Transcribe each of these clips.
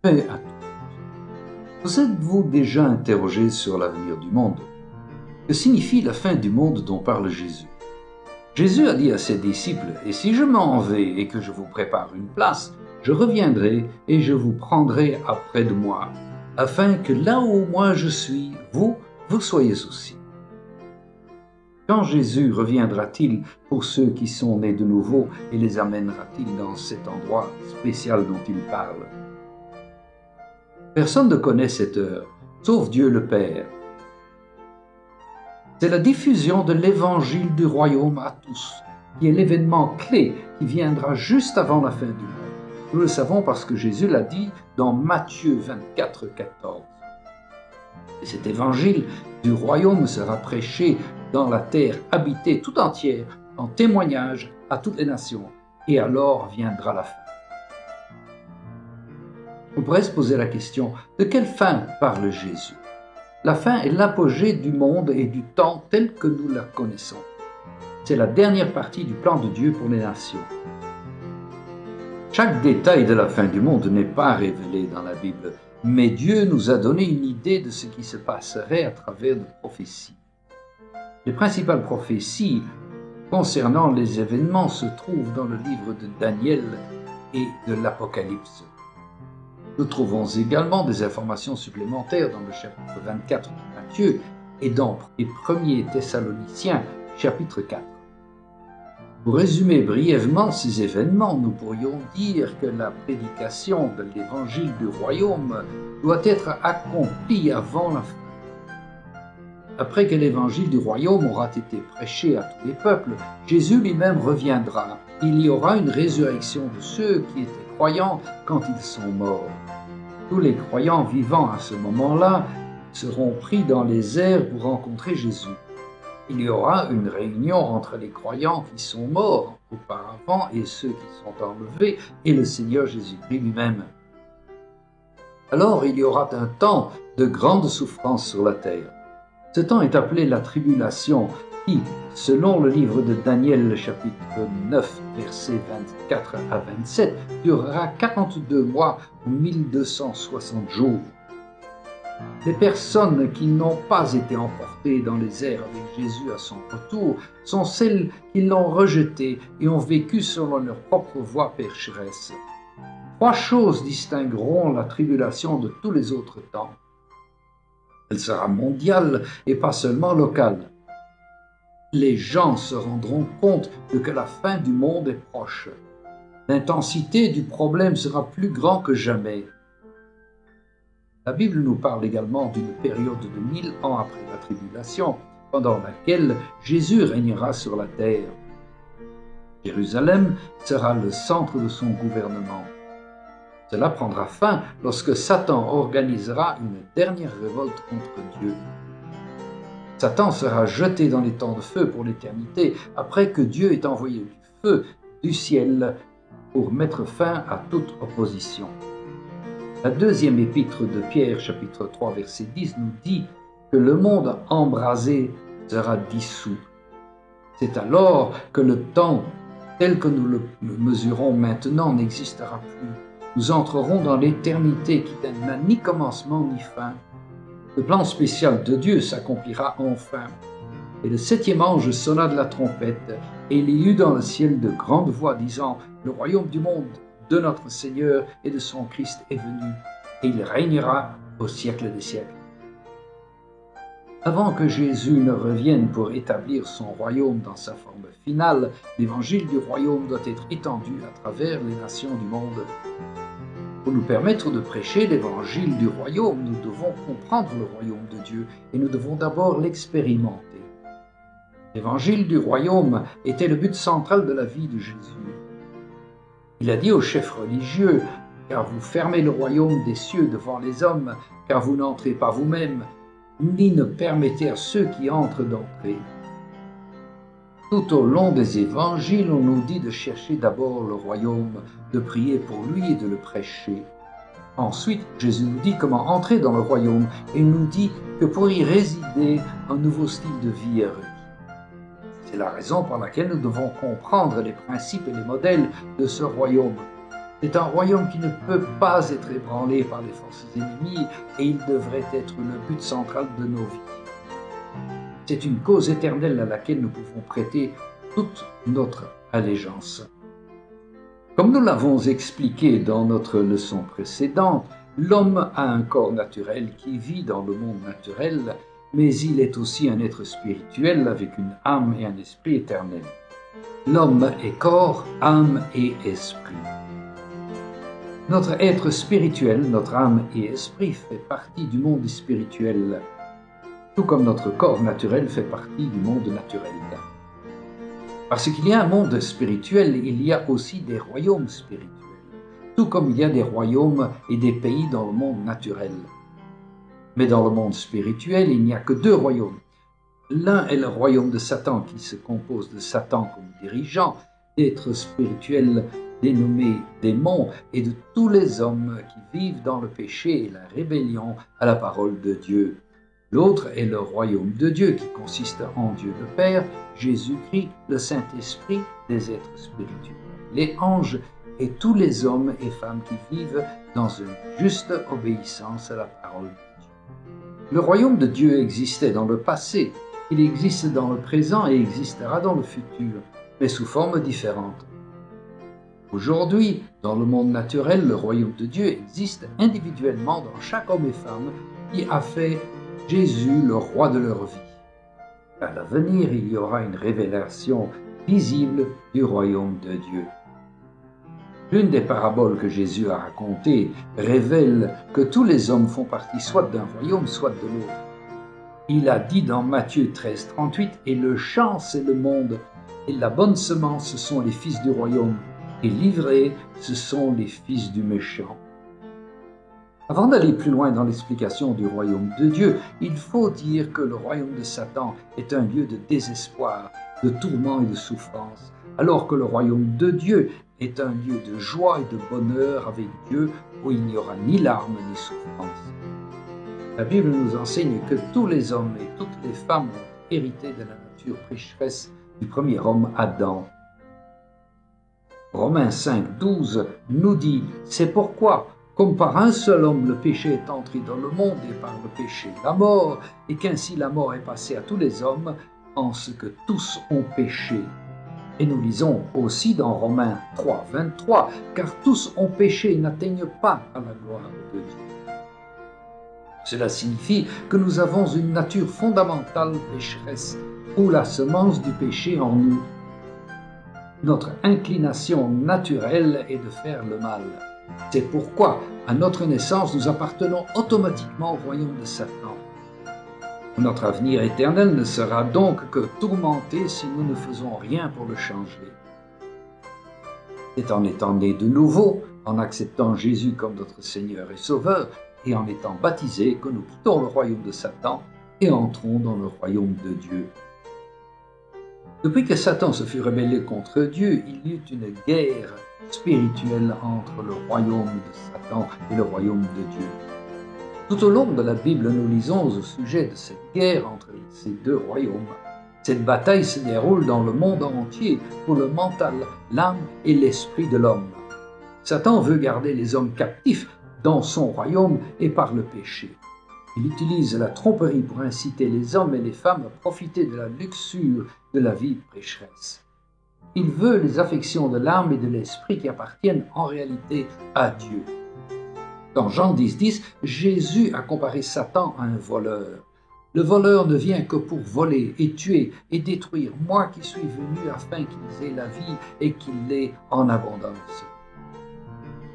Paix à tous. Vous êtes-vous déjà interrogé sur l'avenir du monde? Que signifie la fin du monde dont parle Jésus? Jésus a dit à ses disciples, « Et si je m'en vais et que je vous prépare une place, je reviendrai et je vous prendrai après de moi, afin que là où moi je suis, vous soyez aussi. » Quand Jésus reviendra-t-il pour ceux qui sont nés de nouveau et les amènera-t-il dans cet endroit spécial dont il parle? Personne ne connaît cette heure, sauf Dieu le Père. C'est la diffusion de l'évangile du royaume à tous, qui est l'événement clé qui viendra juste avant la fin du monde. Nous le savons parce que Jésus l'a dit dans Matthieu 24, 14. Et cet évangile du royaume sera prêché dans la terre habitée tout entière, en témoignage à toutes les nations, et alors viendra la fin. On pourrait se poser la question, de quelle fin parle Jésus? La fin est l'apogée du monde et du temps tel que nous la connaissons. C'est la dernière partie du plan de Dieu pour les nations. Chaque détail de la fin du monde n'est pas révélé dans la Bible, mais Dieu nous a donné une idée de ce qui se passerait à travers de prophéties. Les principales prophéties concernant les événements se trouvent dans le livre de Daniel et de l'Apocalypse. Nous trouvons également des informations supplémentaires dans le chapitre 24 de Matthieu et dans les 1er Thessaloniciens, chapitre 4. Pour résumer brièvement ces événements, nous pourrions dire que la prédication de l'évangile du royaume doit être accomplie avant la fin. Après que l'évangile du royaume aura été prêché à tous les peuples, Jésus lui-même reviendra. Il y aura une résurrection de ceux qui étaient croyants quand ils sont morts. Tous les croyants vivants à ce moment-là seront pris dans les airs pour rencontrer Jésus. Il y aura une réunion entre les croyants qui sont morts auparavant et ceux qui sont enlevés et le Seigneur Jésus-Christ lui-même. Alors il y aura un temps de grande souffrance sur la terre. Ce temps est appelé la tribulation qui, selon le livre de Daniel, chapitre 9, versets 24 à 27, durera 42 mois ou 1260 jours. Les personnes qui n'ont pas été emportées dans les airs avec Jésus à son retour sont celles qui l'ont rejeté et ont vécu selon leur propre voie pécheresse. 3 choses distingueront la tribulation de tous les autres temps. Elle sera mondiale et pas seulement locale. Les gens se rendront compte que la fin du monde est proche. L'intensité du problème sera plus grande que jamais. La Bible nous parle également d'une période de 1000 ans après la tribulation, pendant laquelle Jésus régnera sur la terre. Jérusalem sera le centre de son gouvernement. Cela prendra fin lorsque Satan organisera une dernière révolte contre Dieu. Satan sera jeté dans les temps de feu pour l'éternité, après que Dieu ait envoyé du feu du ciel pour mettre fin à toute opposition. La deuxième épître de Pierre, chapitre 3, verset 10, nous dit que le monde embrasé sera dissous. C'est alors que le temps, tel que nous le mesurons maintenant, n'existera plus. Nous entrerons dans l'éternité qui n'a ni commencement ni fin. Le plan spécial de Dieu s'accomplira enfin. Et le 7e ange sonna de la trompette, et il y eut dans le ciel de grandes voix disant, « Le royaume du monde de notre Seigneur et de son Christ est venu, et il régnera au siècle des siècles. » Avant que Jésus ne revienne pour établir son royaume dans sa forme finale, l'évangile du royaume doit être étendu à travers les nations du monde. Pour nous permettre de prêcher l'évangile du royaume, nous devons comprendre le royaume de Dieu et nous devons d'abord l'expérimenter. L'évangile du royaume était le but central de la vie de Jésus. Il a dit aux chefs religieux, « Car vous fermez le royaume des cieux devant les hommes, car vous n'entrez pas vous-même, ni ne permettez à ceux qui entrent d'entrer. » Tout au long des évangiles, on nous dit de chercher d'abord le royaume, de prier pour lui et de le prêcher. Ensuite, Jésus nous dit comment entrer dans le royaume et il nous dit que pour y résider, un nouveau style de vie est requis. C'est la raison pour laquelle nous devons comprendre les principes et les modèles de ce royaume. C'est un royaume qui ne peut pas être ébranlé par les forces ennemies et il devrait être le but central de nos vies. C'est une cause éternelle à laquelle nous pouvons prêter toute notre allégeance. Comme nous l'avons expliqué dans notre leçon précédente, l'homme a un corps naturel qui vit dans le monde naturel, mais il est aussi un être spirituel avec une âme et un esprit éternel. L'homme est corps, âme et esprit. Notre être spirituel, notre âme et esprit fait partie du monde spirituel, tout comme notre corps naturel fait partie du monde naturel. Parce qu'il y a un monde spirituel, il y a aussi des royaumes spirituels, tout comme il y a des royaumes et des pays dans le monde naturel. Mais dans le monde spirituel, il n'y a que deux royaumes. L'un est le royaume de Satan qui se compose de Satan comme dirigeant, d'êtres spirituels dénommés démons et de tous les hommes qui vivent dans le péché et la rébellion à la parole de Dieu. L'autre est le royaume de Dieu qui consiste en Dieu le Père, Jésus-Christ, le Saint-Esprit, des êtres spirituels, les anges et tous les hommes et femmes qui vivent dans une juste obéissance à la parole de Dieu. Le royaume de Dieu existait dans le passé, il existe dans le présent et existera dans le futur, mais sous forme différente. Aujourd'hui, dans le monde naturel, le royaume de Dieu existe individuellement dans chaque homme et femme qui a fait Jésus le roi de leur vie. À l'avenir, il y aura une révélation visible du royaume de Dieu. L'une des paraboles que Jésus a racontées révèle que tous les hommes font partie soit d'un royaume, soit de l'autre. Il a dit dans Matthieu 13, 38, « Et le champ, c'est le monde, et la bonne semence, ce sont les fils du royaume, et l'ivrée, ce sont les fils du méchant. » Avant d'aller plus loin dans l'explication du royaume de Dieu, il faut dire que le royaume de Satan est un lieu de désespoir, de tourment et de souffrance, alors que le royaume de Dieu est un lieu de joie et de bonheur avec Dieu où il n'y aura ni larmes ni souffrance. La Bible nous enseigne que tous les hommes et toutes les femmes ont hérité de la nature pécheresse du premier homme Adam. Romains 5, 12 nous dit « C'est pourquoi, comme par un seul homme le péché est entré dans le monde et par le péché la mort, et qu'ainsi la mort est passée à tous les hommes, en ce que tous ont péché. » Et nous lisons aussi dans Romains 3, 23 « Car tous ont péché et n'atteignent pas à la gloire de Dieu. » Cela signifie que nous avons une nature fondamentale pécheresse, ou la semence du péché en nous. Notre inclination naturelle est de faire le mal. C'est pourquoi, à notre naissance, nous appartenons automatiquement au royaume de Satan. Notre avenir éternel ne sera donc que tourmenté si nous ne faisons rien pour le changer. C'est en étant nés de nouveau, en acceptant Jésus comme notre Seigneur et Sauveur, et en étant baptisés que nous quittons le royaume de Satan et entrons dans le royaume de Dieu. Depuis que Satan se fut rebellé contre Dieu, il y eut une guerre spirituelle entre le royaume de Satan et le royaume de Dieu. Tout au long de la Bible, nous lisons au sujet de cette guerre entre ces deux royaumes. Cette bataille se déroule dans le monde entier pour le mental, l'âme et l'esprit de l'homme. Satan veut garder les hommes captifs dans son royaume et par le péché. Il utilise la tromperie pour inciter les hommes et les femmes à profiter de la luxure de la vie pécheresse. Il veut les affections de l'âme et de l'esprit qui appartiennent en réalité à Dieu. Dans Jean 10, 10, Jésus a comparé Satan à un voleur. Le voleur ne vient que pour voler et tuer et détruire. Moi qui suis venu afin qu'ils aient la vie et qu'ils l'aient en abondance.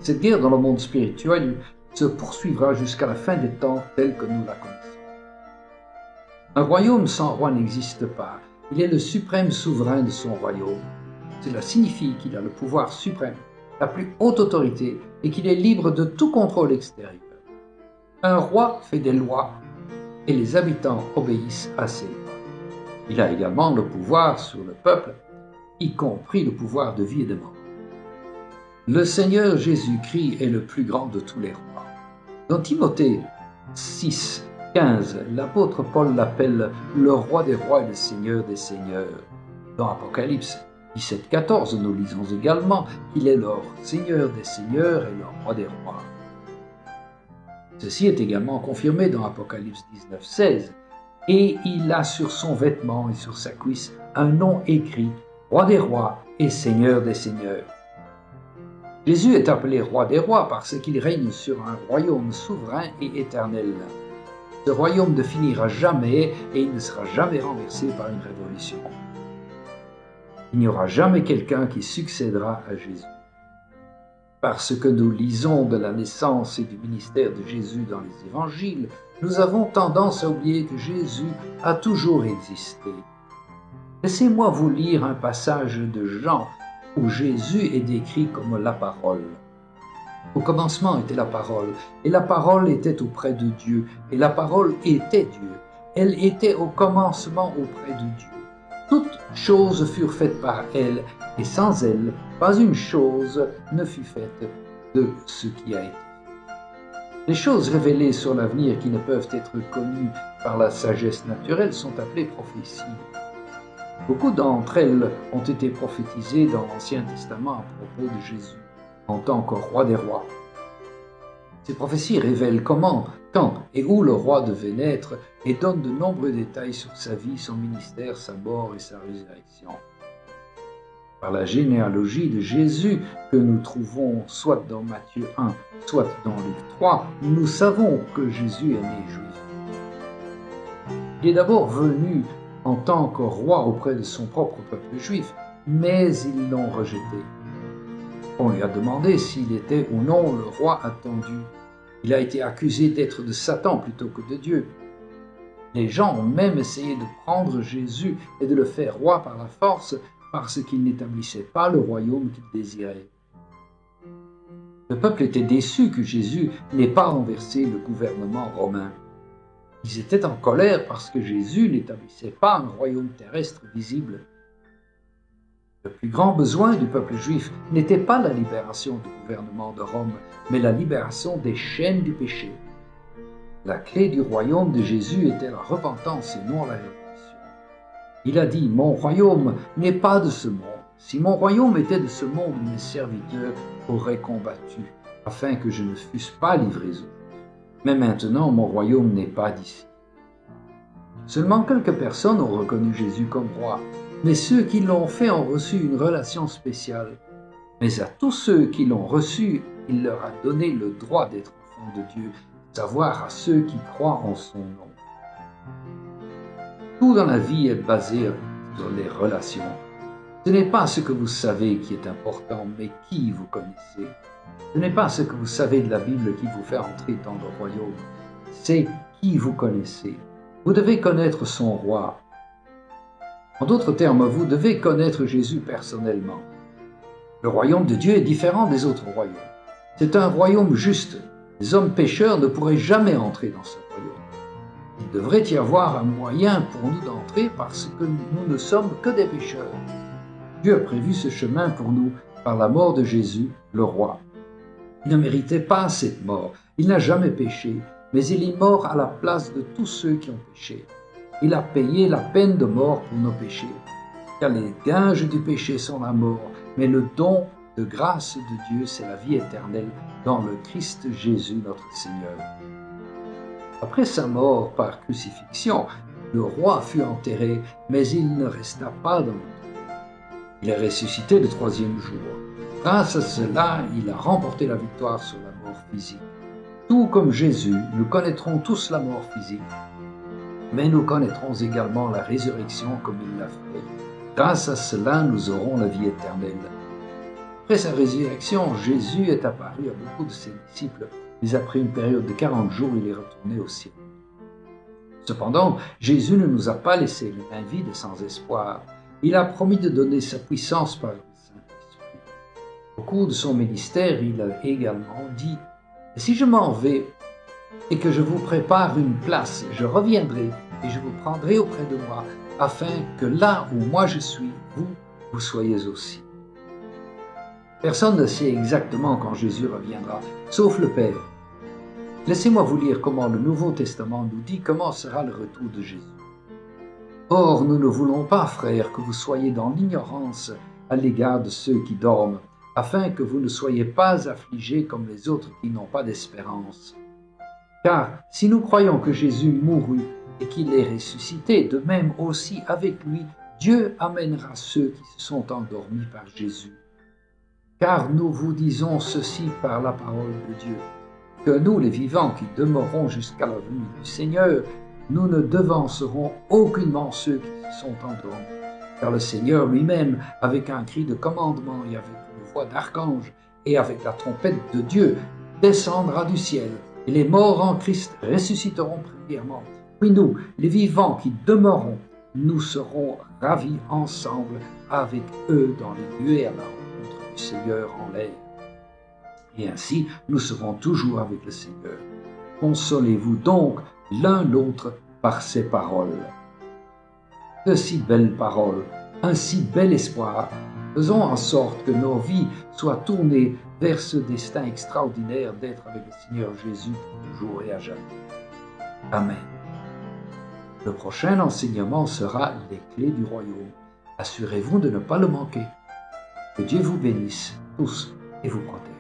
Cette guerre dans le monde spirituel se poursuivra jusqu'à la fin des temps telle que nous la connaissons. Un royaume sans roi n'existe pas. Il est le suprême souverain de son royaume. Cela signifie qu'il a le pouvoir suprême, la plus haute autorité et qu'il est libre de tout contrôle extérieur. Un roi fait des lois et les habitants obéissent à ces lois. Il a également le pouvoir sur le peuple, y compris le pouvoir de vie et de mort. Le Seigneur Jésus-Christ est le plus grand de tous les rois. Dans Timothée 6, 15, l'apôtre Paul l'appelle le roi des rois et le Seigneur des seigneurs. Dans Apocalypse 17,14, nous lisons également qu'il est leur Seigneur des seigneurs et leur roi des rois. Ceci est également confirmé dans Apocalypse 19,16. Et il a sur son vêtement et sur sa cuisse un nom écrit, Roi des rois et Seigneur des seigneurs. Jésus est appelé Roi des rois parce qu'il règne sur un royaume souverain et éternel. Ce royaume ne finira jamais et il ne sera jamais renversé par une révolution. Il n'y aura jamais quelqu'un qui succédera à Jésus. Parce que nous lisons de la naissance et du ministère de Jésus dans les évangiles, nous avons tendance à oublier que Jésus a toujours existé. Laissez-moi vous lire un passage de Jean où Jésus est décrit comme la parole. Au commencement était la parole, et la parole était auprès de Dieu, et la parole était Dieu. Elle était au commencement auprès de Dieu. Toutes choses furent faites par elle, et sans elle, pas une chose ne fut faite de ce qui a été. Les choses révélées sur l'avenir qui ne peuvent être connues par la sagesse naturelle sont appelées prophéties. Beaucoup d'entre elles ont été prophétisées dans l'Ancien Testament à propos de Jésus, en tant que roi des rois. Ces prophéties révèlent comment, quand et où le roi devait naître et donnent de nombreux détails sur sa vie, son ministère, sa mort et sa résurrection. Par la généalogie de Jésus que nous trouvons soit dans Matthieu 1, soit dans Luc 3, nous savons que Jésus est né juif. Il est d'abord venu en tant que roi auprès de son propre peuple juif, mais ils l'ont rejeté. On lui a demandé s'il était ou non le roi attendu. Il a été accusé d'être de Satan plutôt que de Dieu. Les gens ont même essayé de prendre Jésus et de le faire roi par la force parce qu'il n'établissait pas le royaume qu'il désirait. Le peuple était déçu que Jésus n'ait pas renversé le gouvernement romain. Ils étaient en colère parce que Jésus n'établissait pas un royaume terrestre visible. Le plus grand besoin du peuple juif n'était pas la libération du gouvernement de Rome, mais la libération des chaînes du péché. La clé du royaume de Jésus était la repentance et non la révolution. Il a dit « Mon royaume n'est pas de ce monde. Si mon royaume était de ce monde, mes serviteurs auraient combattu, afin que je ne fusse pas livré aux juifs. Mais maintenant, mon royaume n'est pas d'ici. » Seulement quelques personnes ont reconnu Jésus comme roi, mais ceux qui l'ont fait ont reçu une relation spéciale. Mais à tous ceux qui l'ont reçu, il leur a donné le droit d'être enfants de Dieu, savoir à ceux qui croient en son nom. Tout dans la vie est basé sur les relations. Ce n'est pas ce que vous savez qui est important, mais qui vous connaissez. Ce n'est pas ce que vous savez de la Bible qui vous fait entrer dans le royaume. C'est qui vous connaissez. Vous devez connaître son roi. En d'autres termes, vous devez connaître Jésus personnellement. Le royaume de Dieu est différent des autres royaumes. C'est un royaume juste. Les hommes pécheurs ne pourraient jamais entrer dans ce royaume. Il devrait y avoir un moyen pour nous d'entrer parce que nous ne sommes que des pécheurs. Dieu a prévu ce chemin pour nous par la mort de Jésus, le roi. Il ne méritait pas cette mort. Il n'a jamais péché, mais il est mort à la place de tous ceux qui ont péché. Il a payé la peine de mort pour nos péchés. Car les gages du péché sont la mort, mais le don de grâce de Dieu, c'est la vie éternelle dans le Christ Jésus notre Seigneur. Après sa mort par crucifixion, le roi fut enterré, mais il ne resta pas dans le tombe. Il est ressuscité le troisième jour. Grâce à cela, il a remporté la victoire sur la mort physique. Tout comme Jésus, nous connaîtrons tous la mort physique, mais nous connaîtrons également la résurrection comme il l'a fait. Grâce à cela, nous aurons la vie éternelle. Après sa résurrection, Jésus est apparu à beaucoup de ses disciples, mais après une période de 40 jours, il est retourné au ciel. Cependant, Jésus ne nous a pas laissé les mains vides et sans espoir. Il a promis de donner sa puissance par le Saint-Esprit. Au cours de son ministère, il a également dit « Si je m'en vais et que je vous prépare une place, je reviendrai et je vous prendrai auprès de moi, afin que là où moi je suis, vous soyez aussi. » Personne ne sait exactement quand Jésus reviendra, sauf le Père. Laissez-moi vous lire comment le Nouveau Testament nous dit comment sera le retour de Jésus. « Or, nous ne voulons pas, frères, que vous soyez dans l'ignorance à l'égard de ceux qui dorment, afin que vous ne soyez pas affligés comme les autres qui n'ont pas d'espérance. Car si nous croyons que Jésus mourut et qu'il est ressuscité, de même aussi avec lui, Dieu amènera ceux qui se sont endormis par Jésus. Car nous vous disons ceci par la parole de Dieu, que nous, les vivants qui demeurons jusqu'à la venue du Seigneur, nous ne devancerons aucunement ceux qui se sont endormis. Car le Seigneur lui-même, avec un cri de commandement et avec une voix d'archange et avec la trompette de Dieu, descendra du ciel, et les morts en Christ ressusciteront premièrement. Puis nous, les vivants qui demeurons, nous serons ravis ensemble avec eux dans les nuées à la rencontre du Seigneur en l'air. Et ainsi, nous serons toujours avec le Seigneur. Consolez-vous donc l'un l'autre par ces paroles. De si belles paroles, un si bel espoir. Faisons en sorte que nos vies soient tournées vers ce destin extraordinaire d'être avec le Seigneur Jésus pour toujours et à jamais. Amen. Le prochain enseignement sera les clés du royaume. Assurez-vous de ne pas le manquer. Que Dieu vous bénisse tous et vous protège.